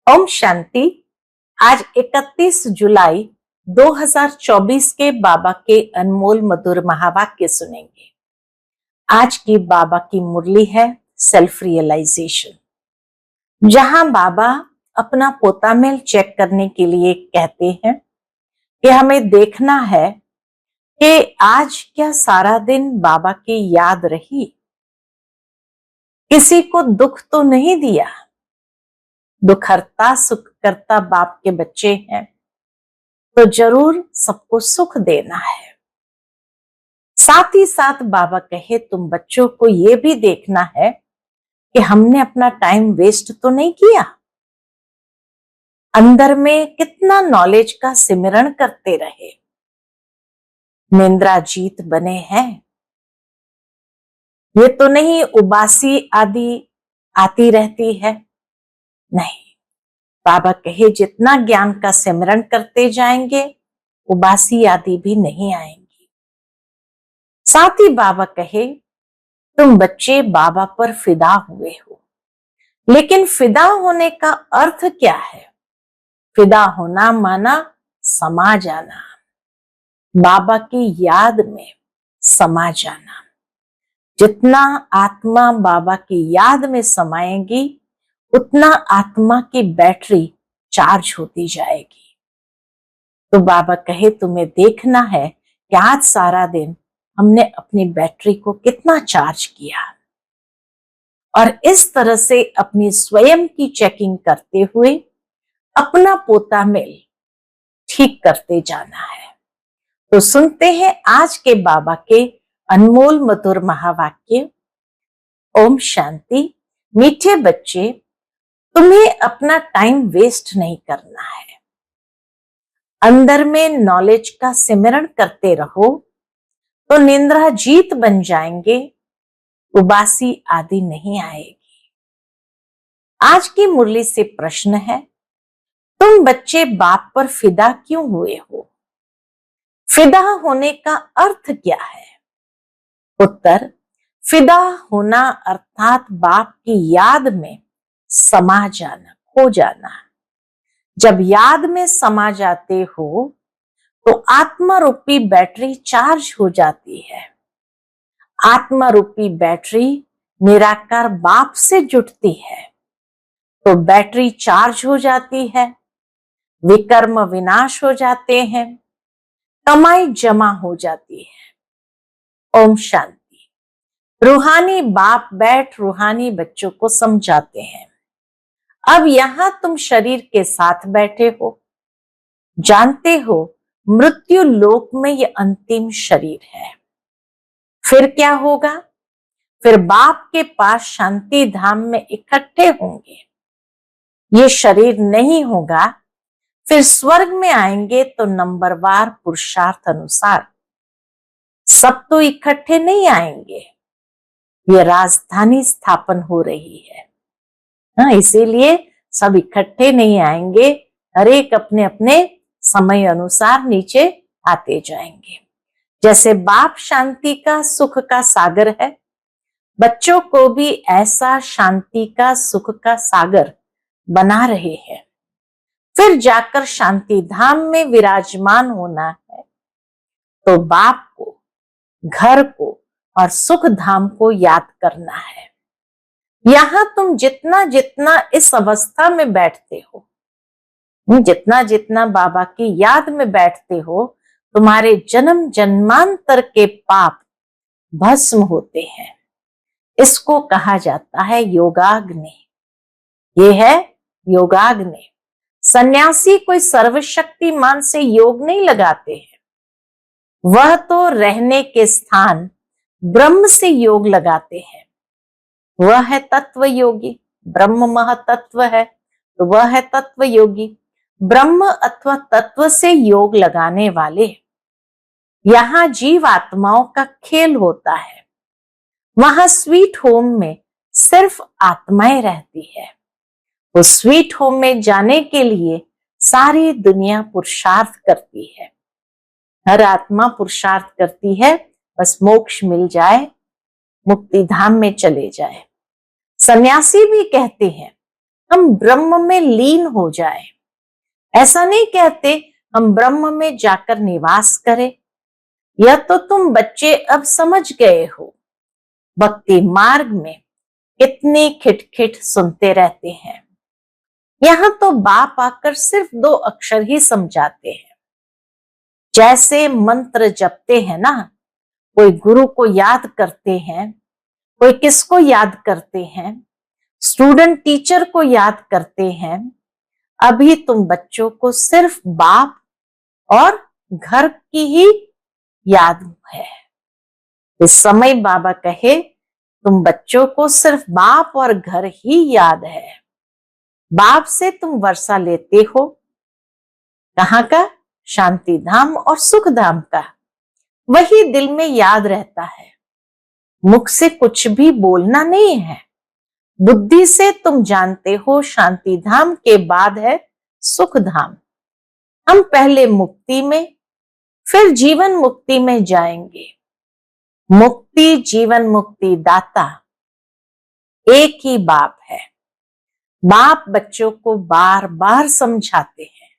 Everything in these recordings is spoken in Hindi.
ओम शांति। आज 31 जुलाई 2024 के बाबा के अनमोल मधुर महावाक्य सुनेंगे। आज की बाबा की मुरली है सेल्फ रियलाइजेशन, जहां बाबा अपना पोतामेल चेक करने के लिए कहते हैं कि हमें देखना है कि आज क्या सारा दिन बाबा की याद रही, किसी को दुख तो नहीं दिया। दुखहर्ता सुख करता बाप के बच्चे हैं तो जरूर सबको सुख देना है। साथ ही साथ बाबा कहे तुम बच्चों को ये भी देखना है कि हमने अपना टाइम वेस्ट तो नहीं किया। अंदर में कितना नॉलेज का सिमरण करते रहे, निंद्राजीत बने हैं। ये तो नहीं उबासी आदि आती रहती है, नहीं। बाबा कहे जितना ज्ञान का सिमरण करते जाएंगे उबासी आदि भी नहीं आएंगी। साथ ही बाबा कहे तुम बच्चे बाबा पर फिदा हुए हो, लेकिन फिदा होने का अर्थ क्या है? फिदा होना माना समा जाना, बाबा की याद में समा जाना। जितना आत्मा बाबा की याद में समाएगी उतना आत्मा की बैटरी चार्ज होती जाएगी। तो बाबा कहे तुम्हें देखना है कि आज सारा दिन हमने अपनी बैटरी को कितना चार्ज किया, और इस तरह से अपनी स्वयं की चेकिंग करते हुए अपना पोतामेल ठीक करते जाना है। तो सुनते हैं आज के बाबा के अनमोल मधुर महावाक्य। ओम शांति। मीठे बच्चे, तुम्हें अपना टाइम वेस्ट नहीं करना है। अंदर में नॉलेज का सिमरण करते रहो तो निंद्राजीत बन जाएंगे, उबासी आदि नहीं आएगी। आज की मुरली से प्रश्न है, तुम बच्चे बाप पर फिदा क्यों हुए हो? फिदा होने का अर्थ क्या है? उत्तर, फिदा होना अर्थात बाप की याद में समा जाना, खो जाना। जब याद में समा जाते हो तो आत्मा रूपी बैटरी चार्ज हो जाती है। आत्मा रूपी बैटरी निराकार बाप से जुटती है तो बैटरी चार्ज हो जाती है, विकर्म विनाश हो जाते हैं, कमाई जमा हो जाती है। ओम शांति। रूहानी बाप बैठ रूहानी बच्चों को समझाते हैं। अब यहां तुम शरीर के साथ बैठे हो, जानते हो मृत्यु लोक में ये अंतिम शरीर है। फिर क्या होगा? फिर बाप के पास शांति धाम में इकट्ठे होंगे। ये शरीर नहीं होगा, फिर स्वर्ग में आएंगे तो नंबरवार पुरुषार्थ अनुसार। सब तो इकट्ठे नहीं आएंगे, ये राजधानी स्थापन हो रही है। इसीलिए सब इकट्ठे नहीं आएंगे, हर एक अपने अपने समय अनुसार नीचे आते जाएंगे। जैसे बाप शांति का सुख का सागर है, बच्चों को भी ऐसा शांति का सुख का सागर बना रहे हैं। फिर जाकर शांति धाम में विराजमान होना है तो बाप को, घर को और सुख धाम को याद करना है। यहां तुम जितना जितना इस अवस्था में बैठते हो, जितना जितना बाबा की याद में बैठते हो, तुम्हारे जन्म जन्मांतर के पाप भस्म होते हैं। इसको कहा जाता है योगाग्नि। ये है योगाग्नि। सन्यासी कोई सर्वशक्तिमान से योग नहीं लगाते हैं, वह तो रहने के स्थान ब्रह्म से योग लगाते हैं। वह है तत्व योगी। ब्रह्म महतत्व है तो वह है तत्व योगी। ब्रह्म अथवा तत्व से योग लगाने वाले। यहां जीव आत्माओं का खेल होता है। वहां स्वीट होम में सिर्फ आत्माएं रहती है। वो स्वीट होम में जाने के लिए सारी दुनिया पुरुषार्थ करती है। हर आत्मा पुरुषार्थ करती है बस मोक्ष मिल जाए, मुक्ति धाम में चले जाए। सन्यासी भी कहते हैं हम ब्रह्म में लीन हो जाए। ऐसा नहीं कहते हम ब्रह्म में जाकर निवास करें। यह तो तुम बच्चे अब समझ गए हो। भक्ति मार्ग में कितनी खिटखिट सुनते रहते हैं। यहाँ तो बाप आकर सिर्फ 2 अक्षर ही समझाते हैं। जैसे मंत्र जपते हैं ना, कोई गुरु को याद करते हैं, कोई किसको याद करते हैं, स्टूडेंट टीचर को याद करते हैं। अभी तुम बच्चों को सिर्फ बाप और घर की ही याद है। इस समय बाबा कहे तुम बच्चों को सिर्फ बाप और घर ही याद है। बाप से तुम वर्षा लेते हो, कहाँ का? शांति धाम और सुख धाम का। वही दिल में याद रहता है। मुख से कुछ भी बोलना नहीं है। बुद्धि से तुम जानते हो शांति धाम के बाद है सुख धाम। हम पहले मुक्ति में फिर जीवन मुक्ति में जाएंगे। मुक्ति जीवन मुक्ति दाता एक ही बाप है। बाप बच्चों को बार बार समझाते हैं।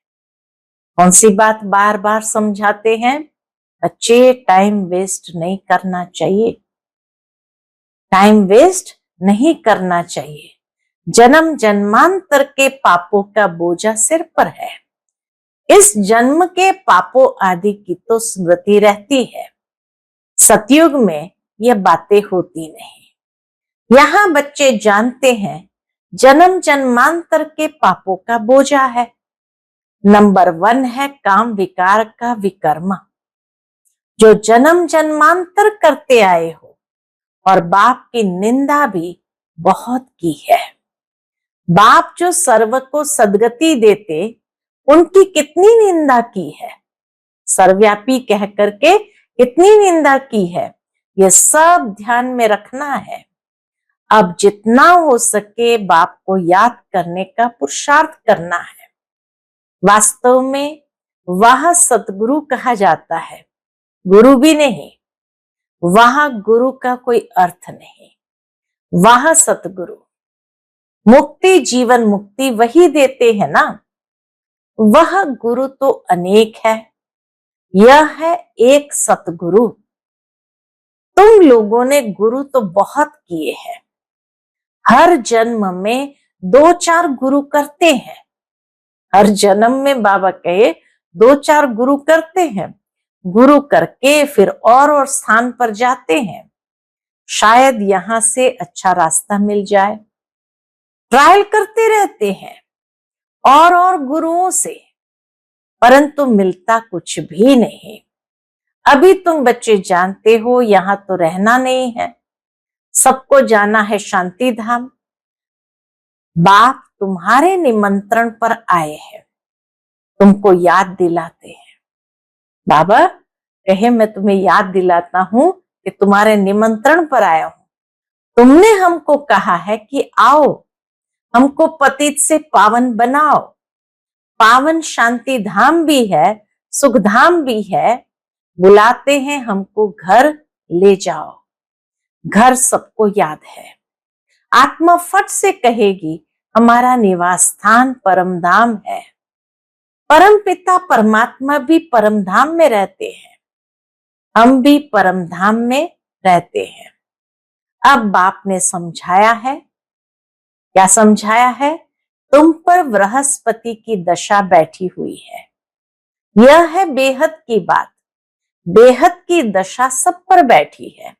कौन सी बात बार बार समझाते हैं? बच्चे, टाइम वेस्ट नहीं करना चाहिए। टाइम वेस्ट नहीं करना चाहिए। जन्म जन्मांतर के पापों का बोझा सिर पर है। इस जन्म के पापों आदि की तो स्मृति रहती है। सतयुग में यह बातें होती नहीं। यहाँ बच्चे जानते हैं जन्म जन्मांतर के पापों का बोझा है। नंबर 1 है काम विकार का विकर्म, जो जन्म जन्मांतर करते आए हो और बाप की निंदा भी बहुत की है। बाप जो सर्व को सदगति देते, उनकी कितनी निंदा की है। सर्वव्यापी कह करके कितनी निंदा की है। यह सब ध्यान में रखना है। अब जितना हो सके बाप को याद करने का पुरुषार्थ करना है। वास्तव में वह सतगुरु कहा जाता है, गुरु भी नहीं। वहां गुरु का कोई अर्थ नहीं, वह सतगुरु। मुक्ति जीवन मुक्ति वही देते हैं ना। वह गुरु तो अनेक है, यह है एक सतगुरु। तुम लोगों ने गुरु तो बहुत किए हैं। हर जन्म में 2-4 गुरु करते हैं। हर जन्म में बाबा कहे 2-4 गुरु करते हैं। गुरु करके फिर और स्थान पर जाते हैं। शायद यहां से अच्छा रास्ता मिल जाए। ट्रायल करते रहते हैं और गुरुओं से, परंतु मिलता कुछ भी नहीं। अभी तुम बच्चे जानते हो यहां तो रहना नहीं है, सबको जाना है शांति धाम। बाप तुम्हारे निमंत्रण पर आए हैं, तुमको याद दिलाते हैं। बाबा कहे मैं तुम्हें याद दिलाता हूं कि तुम्हारे निमंत्रण पर आया हूं। तुमने हमको कहा है कि आओ, हमको पतित से पावन बनाओ। पावन शांति धाम भी है, सुख धाम भी है। बुलाते हैं हमको घर ले जाओ। घर सबको याद है। आत्मा फट से कहेगी हमारा निवास स्थान परम धाम है। परम पिता परमात्मा भी परम धाम में रहते हैं, हम भी परम धाम में रहते हैं। अब बाप ने समझाया है। क्या समझाया है? तुम पर बृहस्पति की दशा बैठी हुई है। यह है बेहद की बात। बेहद की दशा सब पर बैठी है।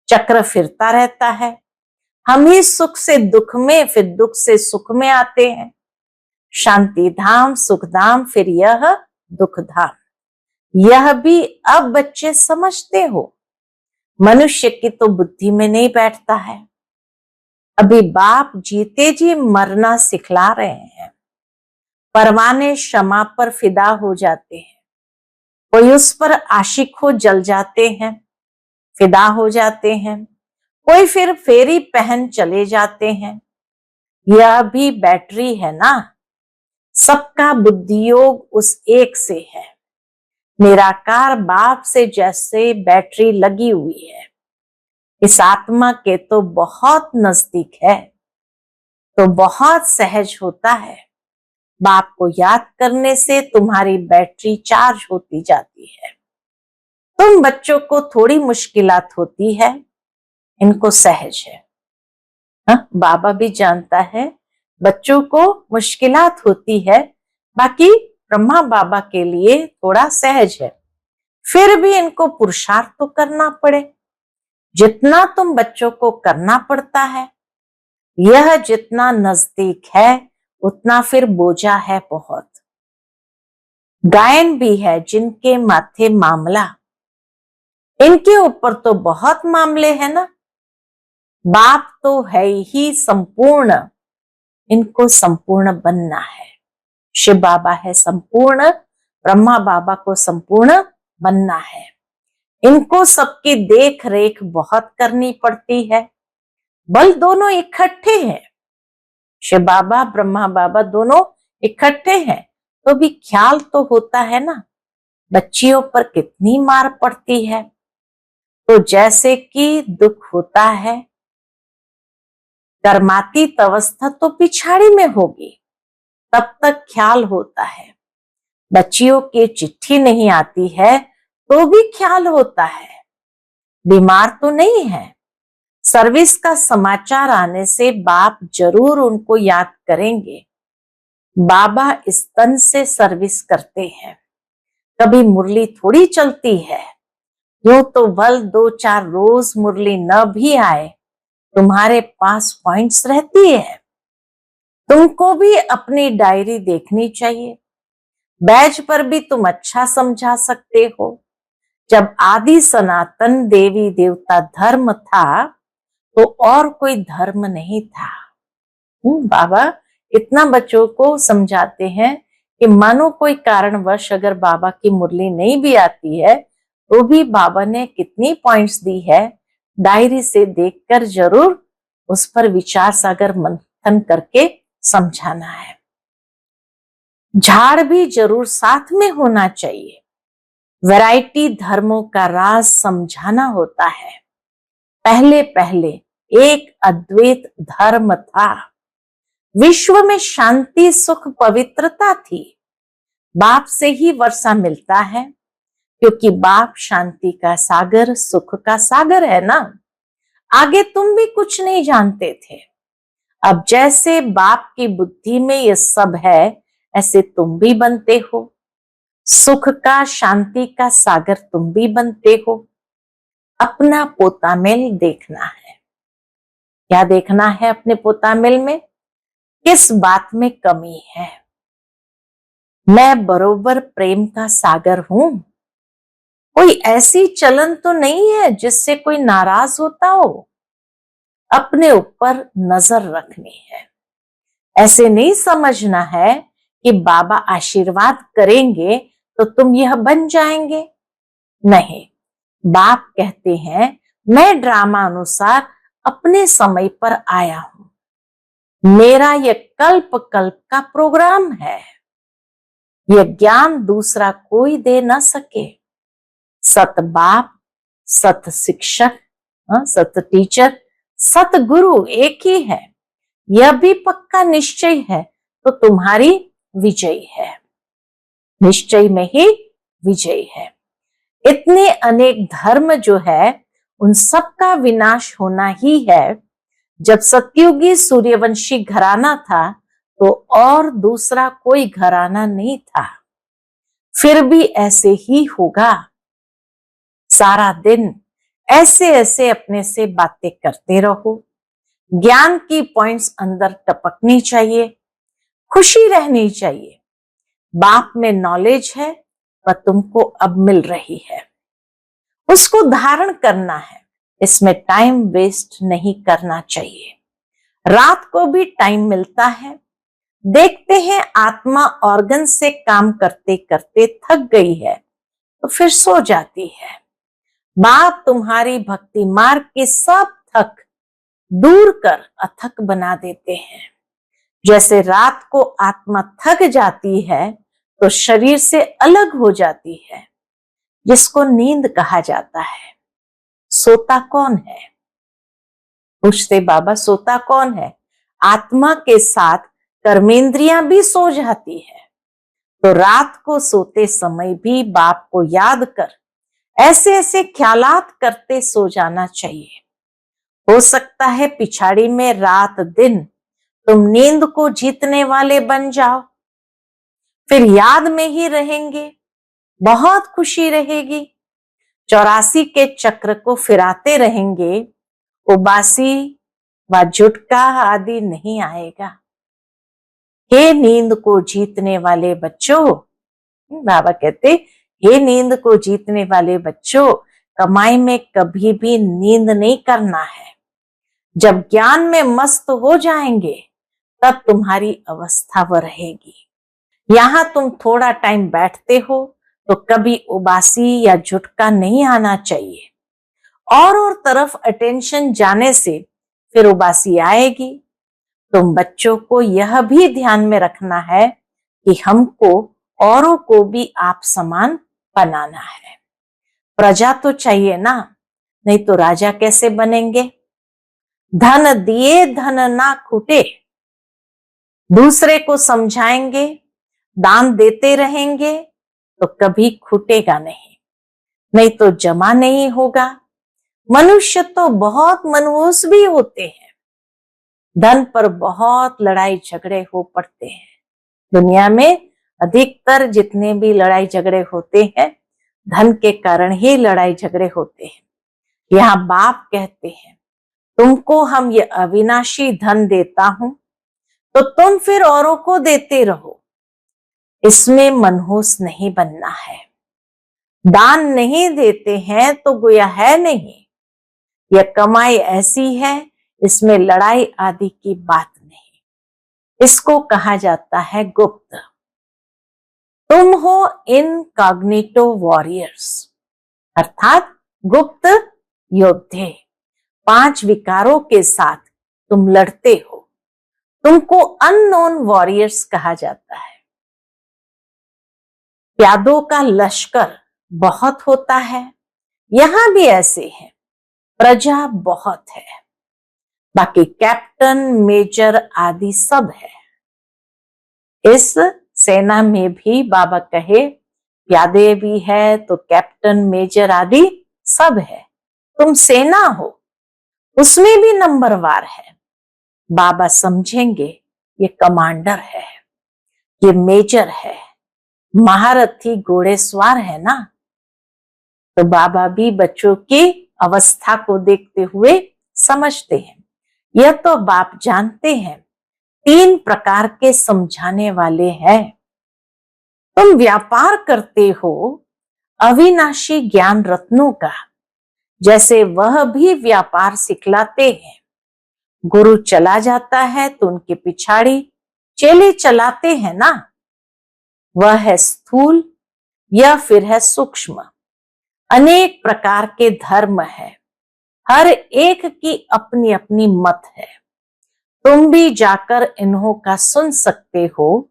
चक्र फिरता रहता है। हम ही सुख से दुख में, फिर दुख से सुख में आते हैं। शांति धाम, सुख धाम, फिर यह दुख धाम। यह भी अब बच्चे समझते हो। मनुष्य की तो बुद्धि में नहीं बैठता है। अभी बाप जीते जी मरना सिखला रहे हैं। परवाने क्षमा पर फिदा हो जाते हैं। कोई उस पर आशिक हो जल जाते हैं, फिदा हो जाते हैं। कोई फिर फेरी पहन चले जाते हैं। यह भी बैटरी है ना। सबका बुद्धि योग उस एक से है। निराकार बाप से जैसे बैटरी लगी हुई है, इस आत्मा के तो बहुत नजदीक है। तो बहुत सहज होता है। बाप को याद करने से तुम्हारी बैटरी चार्ज होती जाती है। तुम बच्चों को थोड़ी मुश्किलात होती है, इनको सहज है। हाँ, बाबा भी जानता है बच्चों को मुश्किलात होती है, बाकी ब्रह्मा बाबा के लिए थोड़ा सहज है। फिर भी इनको पुरुषार्थ तो करना पड़े। जितना तुम बच्चों को करना पड़ता है, यह जितना नजदीक है उतना फिर बोझा है बहुत। गायन भी है जिनके माथे मामला, इनके ऊपर तो बहुत मामले हैं ना। बाप तो है ही संपूर्ण, इनको संपूर्ण बनना है। शिव बाबा है संपूर्ण, ब्रह्मा बाबा को संपूर्ण बनना है। इनको सबकी देख रेख बहुत करनी पड़ती है। बल दोनों इकट्ठे हैं, शिव बाबा ब्रह्मा बाबा दोनों इकट्ठे हैं, तो भी ख्याल तो होता है ना बच्चियों पर कितनी मार पड़ती है। तो जैसे कि दुख होता है, कर्मातीत अवस्था तो पिछाड़ी में होगी, तब तक ख्याल होता है। बच्चियों की चिट्ठी नहीं आती है तो भी ख्याल होता है। बीमार तो नहीं है, सर्विस का समाचार आने से बाप जरूर उनको याद करेंगे। बाबा इस तन से सर्विस करते हैं, कभी मुरली थोड़ी चलती है। यूं तो बल 2-4 रोज मुरली न भी आए, तुम्हारे पास पॉइंट्स रहती है। तुमको भी अपनी डायरी देखनी चाहिए। बैज पर भी तुम अच्छा समझा सकते हो। जब आदि सनातन देवी देवता धर्म था तो और कोई धर्म नहीं था। बाबा इतना बच्चों को समझाते हैं कि मानो कोई कारणवश अगर बाबा की मुरली नहीं भी आती है तो भी बाबा ने कितनी पॉइंट्स दी है, डायरी से देखकर जरूर उस पर विचार सागर मंथन करके समझाना है। झाड़ भी जरूर साथ में होना चाहिए। वैरायटी धर्मों का राज समझाना होता है। पहले पहले एक अद्वैत धर्म था, विश्व में शांति सुख पवित्रता थी। बाप से ही वर्षा मिलता है, क्योंकि बाप शांति का सागर सुख का सागर है ना। आगे तुम भी कुछ नहीं जानते थे, अब जैसे बाप की बुद्धि में ये सब है ऐसे तुम भी बनते हो। सुख का शांति का सागर तुम भी बनते हो। अपना पोतामेल देखना है। क्या देखना है अपने पोतामेल में? किस बात में कमी है? मैं बरोबर प्रेम का सागर हूं। कोई ऐसी चलन तो नहीं है जिससे कोई नाराज होता हो। अपने ऊपर नजर रखनी है। ऐसे नहीं समझना है कि बाबा आशीर्वाद करेंगे तो तुम यह बन जाएंगे। नहीं, बाप कहते हैं मैं ड्रामा अनुसार अपने समय पर आया हूं। मेरा यह कल्प कल्प का प्रोग्राम है। यह ज्ञान दूसरा कोई दे न सके। सत बाप, सत शिक्षक, सत टीचर, सत गुरु एक ही है। यह भी पक्का निश्चय है तो तुम्हारी विजय है। निश्चय में ही विजय है। इतने अनेक धर्म जो है उन सब का विनाश होना ही है। जब सतयुगी सूर्यवंशी घराना था तो और दूसरा कोई घराना नहीं था। फिर भी ऐसे ही होगा। सारा दिन ऐसे ऐसे अपने से बातें करते रहो। ज्ञान की पॉइंट्स अंदर टपकनी चाहिए, खुशी रहनी चाहिए। बाप में नॉलेज है पर तुमको अब मिल रही है, उसको धारण करना है। इसमें टाइम वेस्ट नहीं करना चाहिए। रात को भी टाइम मिलता है। देखते हैं आत्मा ऑर्गन से काम करते करते थक गई है तो फिर सो जाती है। बाप तुम्हारी भक्ति मार्ग के सब थक दूर कर अथक बना देते हैं। जैसे रात को आत्मा थक जाती है तो शरीर से अलग हो जाती है, जिसको नींद कहा जाता है। सोता कौन है? पूछते बाबा सोता कौन है? आत्मा के साथ कर्मेंद्रियां भी सो जाती है। तो रात को सोते समय भी बाप को याद कर ऐसे ऐसे ख्यालात करते सो जाना चाहिए। हो सकता है पिछाड़ी में रात दिन तुम नींद को जीतने वाले बन जाओ, फिर याद में ही रहेंगे, बहुत खुशी रहेगी। 84 के चक्र को फिराते रहेंगे, उबासी व झुटका आदि नहीं आएगा। हे नींद को जीतने वाले बच्चों, बाबा कहते, हे नींद को जीतने वाले बच्चों, कमाई में कभी भी नींद नहीं करना है। जब ज्ञान में मस्त हो जाएंगे तब तुम्हारी अवस्था वह रहेगी। यहां तुम थोड़ा टाइम बैठते हो तो कभी उबासी या झुटका नहीं आना चाहिए। और तरफ अटेंशन जाने से फिर उबासी आएगी। तुम बच्चों को यह भी ध्यान में रखना है कि हमको औरों को भी आप समान बनाना है। प्रजा तो चाहिए ना, नहीं तो राजा कैसे बनेंगे। धन दिए धन ना खूटे, दूसरे को समझाएंगे, दान देते रहेंगे तो कभी खूटेगा नहीं, नहीं तो जमा नहीं होगा। मनुष्य तो बहुत मनहूस भी होते हैं, धन पर बहुत लड़ाई झगड़े हो पड़ते हैं। दुनिया में अधिकतर जितने भी लड़ाई झगड़े होते हैं धन के कारण ही लड़ाई झगड़े होते हैं। यहाँ बाप कहते हैं, तुमको हम ये अविनाशी धन देता हूं तो तुम फिर औरों को देते रहो, इसमें मनहूस नहीं बनना है। दान नहीं देते हैं तो गोया है नहीं, यह कमाई ऐसी है, इसमें लड़ाई आदि की बात नहीं। इसको कहा जाता है गुप्त। तुम हो इनकॉग्निटो वॉरियर्स, अर्थात गुप्त योद्धे। 5 विकारों के साथ तुम लड़ते हो, तुमको अननोन वॉरियर्स कहा जाता है। प्यादों का लश्कर बहुत होता है, यहां भी ऐसे है, प्रजा बहुत है, बाकी कैप्टन मेजर आदि सब है। इस सेना में भी बाबा कहे प्यादे भी है तो कैप्टन मेजर आदि सब है। तुम सेना हो, उसमें भी नंबरवार है। बाबा समझेंगे ये कमांडर है, ये मेजर है, महारथी घोड़ेसवार है ना। तो बाबा भी बच्चों की अवस्था को देखते हुए समझते हैं। यह तो बाप जानते हैं 3 प्रकार के समझाने वाले हैं। तुम व्यापार करते हो अविनाशी ज्ञान रत्नों का, जैसे वह भी व्यापार सिखलाते हैं। गुरु चला जाता है तो उनके पिछाड़ी चेले चलाते हैं ना। वह है स्थूल या फिर है सूक्ष्म। अनेक प्रकार के धर्म है, हर एक की अपनी अपनी मत है। तुम भी जाकर इन्हों का सुन सकते हो,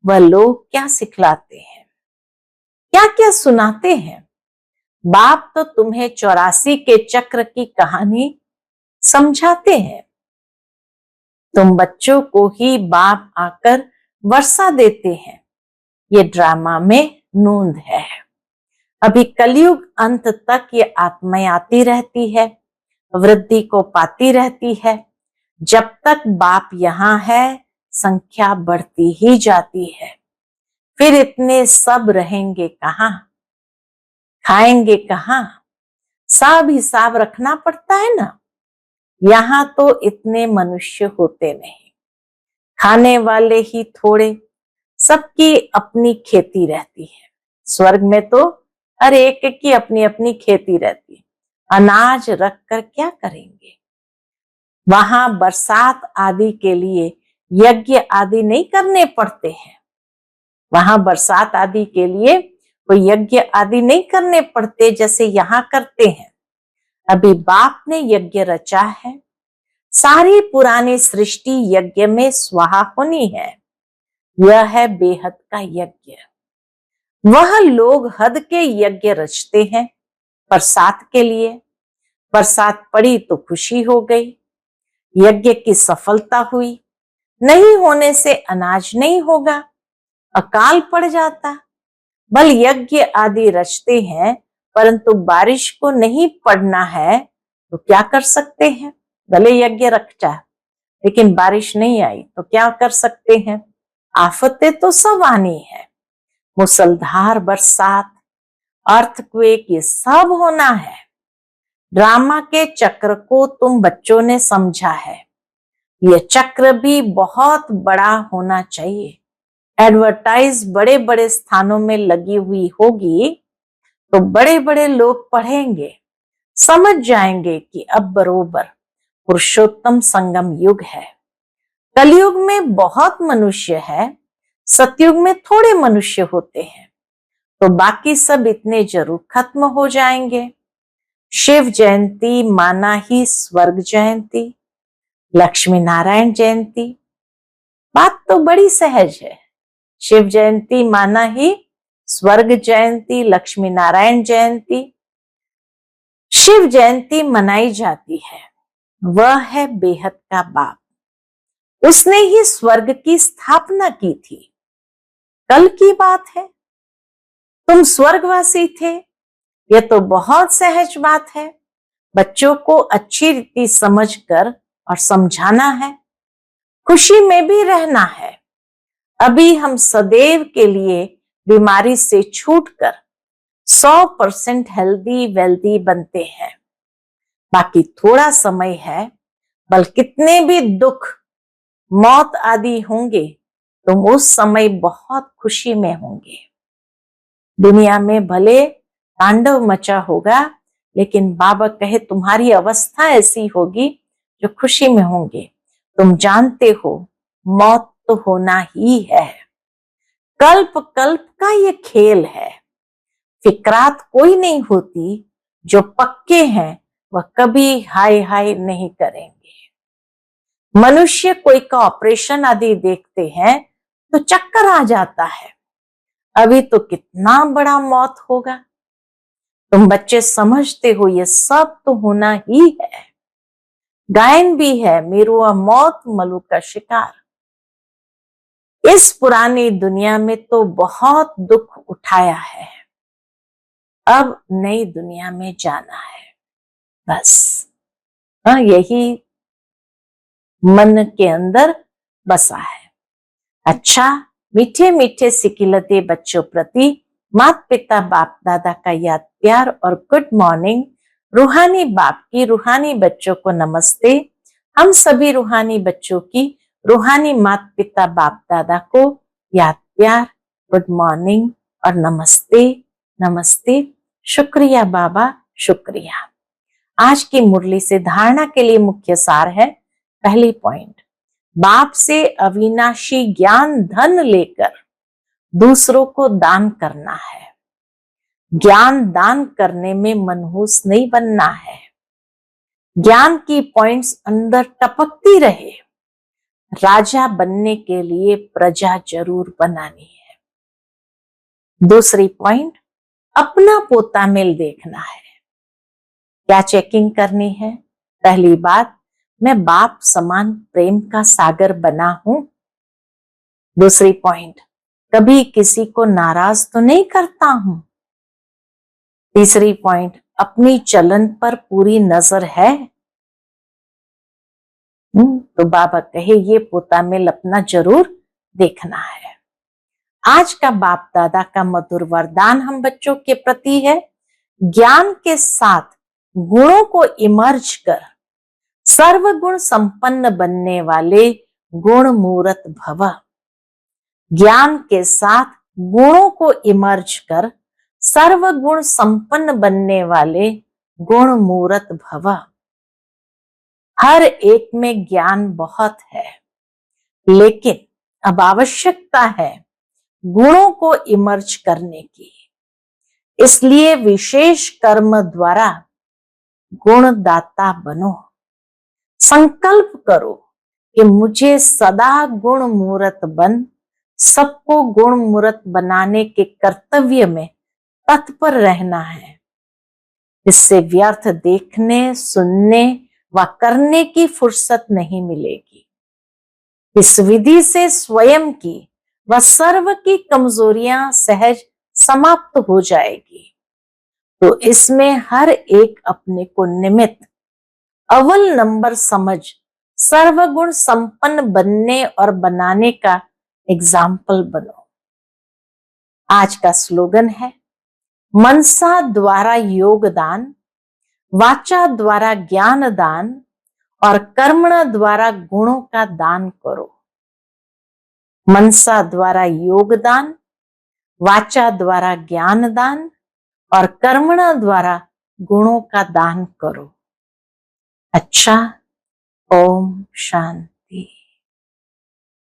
वह लोग क्या सिखलाते हैं, क्या क्या सुनाते हैं। बाप तो तुम्हें 84 के चक्र की कहानी समझाते हैं। तुम बच्चों को ही बाप आकर वर्षा देते हैं। ये ड्रामा में नूंद है। अभी कलयुग अंत तक ये आत्माएं आती रहती है, वृद्धि को पाती रहती है। जब तक बाप यहाँ है संख्या बढ़ती ही जाती है। फिर इतने सब रहेंगे कहाँ, खाएंगे कहाँ, सब हिसाब रखना पड़ता है ना। यहाँ तो इतने मनुष्य होते नहीं, खाने वाले ही थोड़े, सबकी अपनी खेती रहती है। स्वर्ग में तो हर एक की अपनी अपनी खेती रहती है। अनाज रख कर क्या करेंगे। वहां बरसात आदि के लिए यज्ञ आदि नहीं करने पड़ते हैं। वहां बरसात आदि के लिए कोई यज्ञ आदि नहीं करने पड़ते जैसे यहाँ करते हैं। अभी बाप ने यज्ञ रचा है, सारी पुरानी सृष्टि यज्ञ में स्वाहा होनी है। यह है बेहद का यज्ञ। वह लोग हद के यज्ञ रचते हैं बरसात के लिए। बरसात पड़ी तो खुशी हो गई, यज्ञ की सफलता हुई, नहीं होने से अनाज नहीं होगा, अकाल पड़ जाता। बल यज्ञ आदि रचते हैं, परंतु बारिश को नहीं पड़ना है तो क्या कर सकते हैं? भले यज्ञ रचा लेकिन बारिश नहीं आई तो क्या कर सकते हैं? आफतें तो सब आनी है, मुसलधार बरसात, अर्थक्वेक, ये सब होना है। ड्रामा के चक्र को तुम बच्चों ने समझा है, ये चक्र भी बहुत बड़ा होना चाहिए। एडवर्टाइज बड़े बड़े स्थानों में लगी हुई होगी तो बड़े बड़े लोग पढ़ेंगे, समझ जाएंगे कि अब बरोबर पुरुषोत्तम संगम युग है। कलयुग में बहुत मनुष्य है, सतयुग में थोड़े मनुष्य होते हैं, तो बाकी सब इतने जरूर खत्म हो जाएंगे। शिव जयंती माना ही स्वर्ग जयंती, लक्ष्मी नारायण जयंती, बात तो बड़ी सहज है। शिव जयंती माना ही स्वर्ग जयंती, लक्ष्मी नारायण जयंती। शिव जयंती मनाई जाती है, वह है बेहद का बाप, उसने ही स्वर्ग की स्थापना की थी। कल की बात है, तुम स्वर्गवासी थे, यह तो बहुत सहज बात है। बच्चों को अच्छी रीति समझकर और समझाना है, खुशी में भी रहना है। अभी हम सदैव के लिए बीमारी से छूटकर 100% हेल्दी वेल्दी बनते हैं। बाकी थोड़ा समय है, बल कितने भी दुख मौत आदि होंगे, तुम उस समय बहुत खुशी में होंगे। दुनिया में भले तांडव मचा होगा, लेकिन बाबा कहे तुम्हारी अवस्था ऐसी होगी जो खुशी में होंगे। तुम जानते हो मौत तो होना ही है, कल्प कल्प का ये खेल है। फिक्रात कोई नहीं होती, जो पक्के हैं वह कभी हाय हाय नहीं करेंगे। मनुष्य कोई का ऑपरेशन आदि देखते हैं तो चक्कर आ जाता है, अभी तो कितना बड़ा मौत होगा। तुम बच्चे समझते हो ये सब तो होना ही है। गायन भी है, मेरुआ मौत मलू का शिकार। इस पुरानी दुनिया में तो बहुत दुख उठाया है, अब नई दुनिया में जाना है। बस यही मन के अंदर बसा है। अच्छा, मीठे मीठे सिकिलते बच्चों प्रति माता पिता बाप दादा का याद प्यार और गुड मॉर्निंग। रूहानी बाप की रूहानी बच्चों को नमस्ते। हम सभी रूहानी बच्चों की रूहानी माता पिता बाप दादा को याद प्यार, गुड मॉर्निंग और नमस्ते नमस्ते। शुक्रिया बाबा, शुक्रिया। आज की मुरली से धारणा के लिए मुख्य सार है। पहली पॉइंट, बाप से अविनाशी ज्ञान धन लेकर दूसरों को दान करना है। ज्ञान दान करने में मनहूस नहीं बनना है। ज्ञान की पॉइंट्स अंदर टपकती रहे। राजा बनने के लिए प्रजा जरूर बनानी है। दूसरी पॉइंट, अपना पोता मिल देखना है। क्या चेकिंग करनी है? पहली बात, मैं बाप समान प्रेम का सागर बना हूं। दूसरी पॉइंट, कभी किसी को नाराज तो नहीं करता हूं। तीसरी पॉइंट, अपनी चलन पर पूरी नजर है। तो बाबा कहे ये पोता मिल अपना जरूर देखना है। आज का बाप दादा का मधुर वरदान हम बच्चों के प्रति है, ज्ञान के साथ गुणों को इमर्ज कर सर्वगुण संपन्न बनने वाले गुण मूर्त भव। ज्ञान के साथ गुणों को इमर्ज कर सर्वगुण संपन्न बनने वाले गुण मूर्त भव। हर एक में ज्ञान बहुत है, लेकिन अब आवश्यकता है गुणों को इमर्ज करने की। इसलिए विशेष कर्म द्वारा गुणदाता बनो। संकल्प करो कि मुझे सदा गुण मूर्त बन सबको गुण मूर्त बनाने के कर्तव्य में तत्पर रहना है। इससे व्यर्थ देखने, सुनने व करने की फुर्सत नहीं मिलेगी। इस विधि से स्वयं की व सर्व की कमजोरियां सहज समाप्त हो जाएगी। तो इसमें हर एक अपने को निमित्त अव्वल नंबर समझ सर्वगुण संपन्न बनने और बनाने का एग्जाम्पल बनो। आज का स्लोगन है, मनसा द्वारा योगदान, वाचा द्वारा ज्ञान दान और कर्मणा द्वारा गुणों का दान करो। मनसा द्वारा योगदान, वाचा द्वारा ज्ञान दान और कर्मणा द्वारा गुणों का दान करो। अच्छा, ओम शांति।